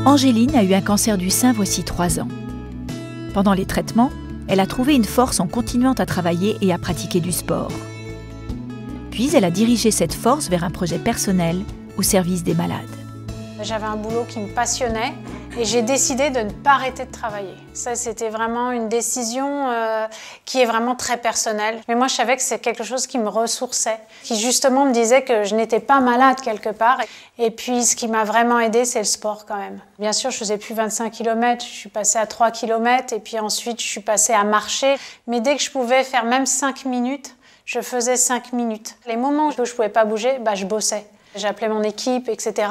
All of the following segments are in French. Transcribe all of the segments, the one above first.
Angéline a eu un cancer du sein voici 3 ans. Pendant les traitements, elle a trouvé une force en continuant à travailler et à pratiquer du sport. Puis elle a dirigé cette force vers un projet personnel au service des malades. J'avais un boulot qui me passionnait et j'ai décidé de ne pas arrêter de travailler. Ça, c'était vraiment une décision qui est vraiment très personnelle. Mais moi, je savais que c'est quelque chose qui me ressourçait, qui justement me disait que je n'étais pas malade quelque part. Et puis, ce qui m'a vraiment aidée, c'est le sport quand même. Bien sûr, je faisais plus 25 km, je suis passée à 3 km et puis ensuite, je suis passée à marcher. Mais dès que je pouvais faire même 5 minutes, je faisais 5 minutes. Les moments où je ne pouvais pas bouger, je bossais. J'appelais mon équipe, etc.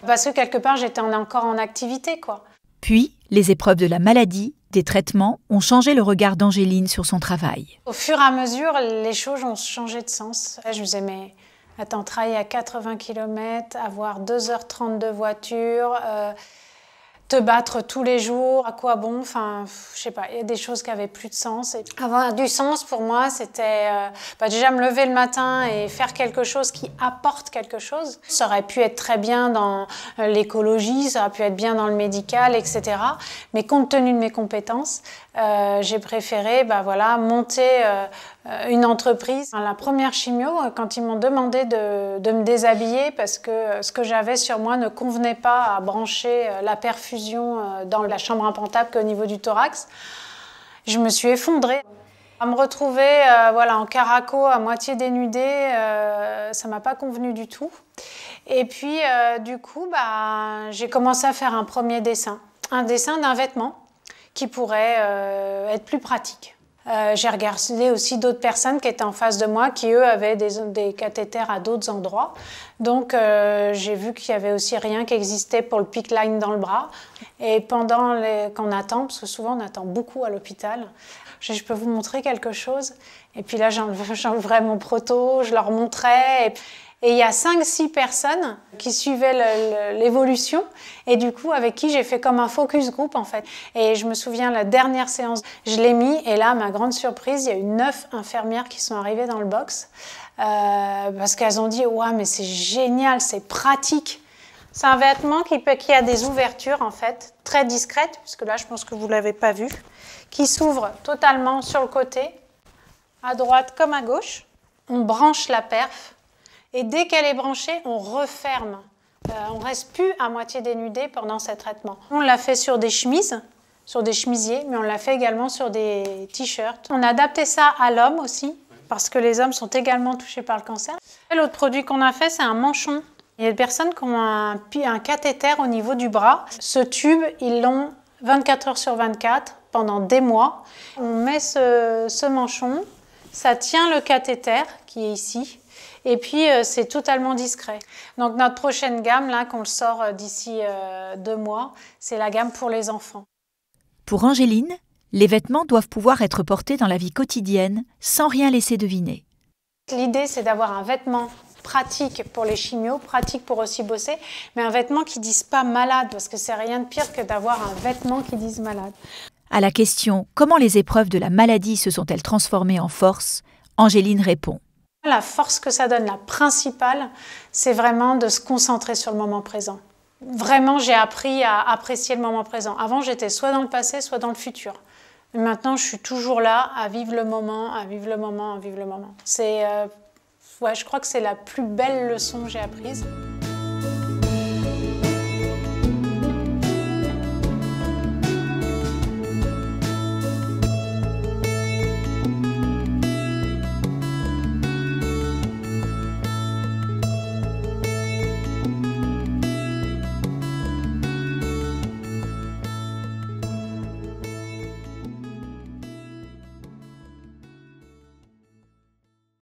Parce que quelque part, j'étais encore en activité, quoi. Puis, les épreuves de la maladie, des traitements, ont changé le regard d'Angéline sur son travail. Au fur et à mesure, les choses ont changé de sens. Là, je me disais, mais attends, travailler à 80 km, avoir 2h30 de voiture, te battre tous les jours, à quoi bon? Enfin, je sais pas, il y a des choses qui avaient plus de sens. Et avoir du sens pour moi, c'était déjà me lever le matin et faire quelque chose qui apporte quelque chose. Ça aurait pu être très bien dans l'écologie, ça aurait pu être bien dans le médical, etc. Mais compte tenu de mes compétences, j'ai préféré monter une entreprise. La première chimio, quand ils m'ont demandé de me déshabiller parce que ce que j'avais sur moi ne convenait pas à brancher la perfusion dans la chambre implantable qu'au niveau du thorax, je me suis effondrée. À me retrouver en caraco, à moitié dénudée, ça m'a pas convenu du tout. Et puis, j'ai commencé à faire un premier dessin. Un dessin d'un vêtement qui pourrait être plus pratique. J'ai regardé aussi d'autres personnes qui étaient en face de moi, qui eux avaient des cathéters à d'autres endroits. Donc j'ai vu qu'il y avait aussi rien qui existait pour le PICC line dans le bras. Et pendant qu'on attend, parce que souvent on attend beaucoup à l'hôpital, je peux vous montrer quelque chose. Et puis là j'enlevais mon proto, je leur montrais. Et il y a 5-6 personnes qui suivaient l'évolution et du coup avec qui j'ai fait comme un focus group en fait. Et je me souviens la dernière séance, je l'ai mis et là ma grande surprise, il y a eu 9 infirmières qui sont arrivées dans le box parce qu'elles ont dit « Ouah mais c'est génial, c'est pratique ». C'est un vêtement qui a des ouvertures en fait, très discrètes, puisque là je pense que vous ne l'avez pas vu, qui s'ouvre totalement sur le côté, à droite comme à gauche. On branche la perf. Et dès qu'elle est branchée, on referme. On ne reste plus à moitié dénudé pendant ce traitement. On l'a fait sur des chemises, sur des chemisiers, mais on l'a fait également sur des t-shirts. On a adapté ça à l'homme aussi, parce que les hommes sont également touchés par le cancer. L'autre produit qu'on a fait, c'est un manchon. Il y a des personnes qui ont un cathéter au niveau du bras. Ce tube, ils l'ont 24 heures sur 24, pendant des mois. On met ce manchon, ça tient le cathéter qui est ici. Et puis, c'est totalement discret. Donc, notre prochaine gamme, là, qu'on le sort d'ici 2 mois, c'est la gamme pour les enfants. Pour Angéline, les vêtements doivent pouvoir être portés dans la vie quotidienne sans rien laisser deviner. L'idée, c'est d'avoir un vêtement pratique pour les chimios, pratique pour aussi bosser, mais un vêtement qui ne dise pas malade, parce que c'est rien de pire que d'avoir un vêtement qui dise malade. À la question « Comment les épreuves de la maladie se sont-elles transformées en force ?», Angéline répond. La force que ça donne, la principale, c'est vraiment de se concentrer sur le moment présent. Vraiment, j'ai appris à apprécier le moment présent. Avant, j'étais soit dans le passé, soit dans le futur. Mais maintenant, je suis toujours là à vivre le moment, à vivre le moment, à vivre le moment. Je crois que c'est la plus belle leçon que j'ai apprise.